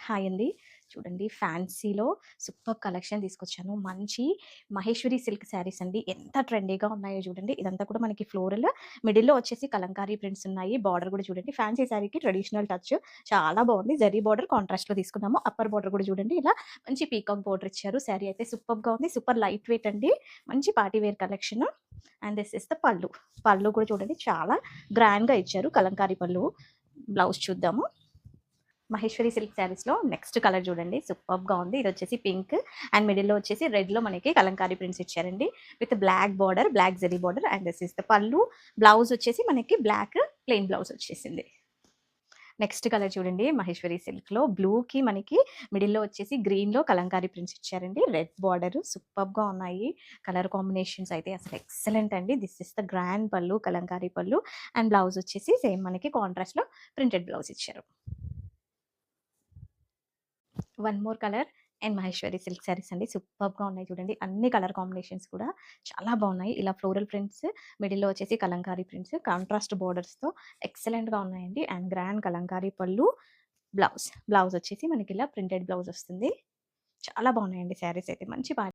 Hi అండి. చూడండి ఫ్యాన్సీలో super collection తీసుకొచ్చాను. మంచి మహేశ్వరి సిల్క్ శారీస్ అండి. ఎంత ట్రెండీగా ఉన్నాయో చూడండి. ఇదంతా కూడా మనకి ఫ్లోరల్ మిడిల్‌లో వచ్చేసి కలంకారీ ప్రింట్స్ ఉన్నాయి. బార్డర్ కూడా చూడండి. ఫ్యాన్సీ శారీకి ట్రెడిషనల్ టచ్ చాలా బాగుంది. జరీ బార్డర్ కాంట్రాస్ట్‌లో తీసుకున్నాము. అప్పర్ బార్డర్ కూడా చూడండి ఇలా మంచి పీకాక్ బార్డర్ ఇచ్చారు. శారీ అయితే సూపర్‌గా ఉంది. సూపర్ లైట్ వెయిట్ అండి. మంచి party wear collection. And this is the pallu. Pallu కూడా చూడండి చాలా గ్రాండ్‌గా ఇచ్చారు. కలంకారీ పల్లు. బ్లౌజ్ చూద్దాము. మహేశ్వరి సిల్క్ శారీస్‌లో నెక్స్ట్ కలర్ చూడండి. సూపర్బ్‌గా ఉంది. ఇది వచ్చేసి పింక్ అండ్ మిడిల్‌లో వచ్చేసి రెడ్‌లో మనకి కలంకారీ ప్రింట్స్ ఇచ్చారండి. With black border, black zari border and this is the pallu. Blouse వచ్చేసి మనకి బ్లాక్ ప్లెయిన్ బ్లౌజ్ వచ్చేసింది. నెక్స్ట్ కలర్ చూడండి. మహేశ్వరి సిల్క్‌లో బ్లూకి మనకి మిడిల్‌లో వచ్చేసి గ్రీన్‌లో కలంకారీ ప్రింట్స్ ఇచ్చారండి. రెడ్ బార్డర్ సూపర్బ్‌గా ఉన్నాయి. కలర్ కాంబినేషన్స్ అయితే అసలు ఎక్సలెంట్ అండి. దిస్ ఇస్ ద గ్రాండ్ పల్లు, కలంకారీ పల్లు అండ్ బ్లౌజ్ వచ్చేసి సేమ్ మనకి కాంట్రాస్ట్‌లో ప్రింటెడ్ బ్లౌజ్ ఇచ్చారు. One more colour and Maheshwari silk saris అండి. సూపర్బ్‌గా ఉన్నాయి చూడండి. అన్ని కలర్ కాంబినేషన్స్ కూడా చాలా బాగున్నాయి. ఇలా ఫ్లోరల్ ప్రింట్స్, మిడిల్‌లో వచ్చేసి కలంకారీ ప్రింట్స్, కాంట్రాస్ట్ బోర్డర్స్‌తో ఎక్సలెంట్‌గా ఉన్నాయండి. అండ్ గ్రాండ్ కలంకారీ పళ్ళు, బ్లౌజ్ వచ్చేసి మనకి ఇలా ప్రింటెడ్ బ్లౌజ్ వస్తుంది. చాలా బాగున్నాయండి శారీస్ అయితే. మంచి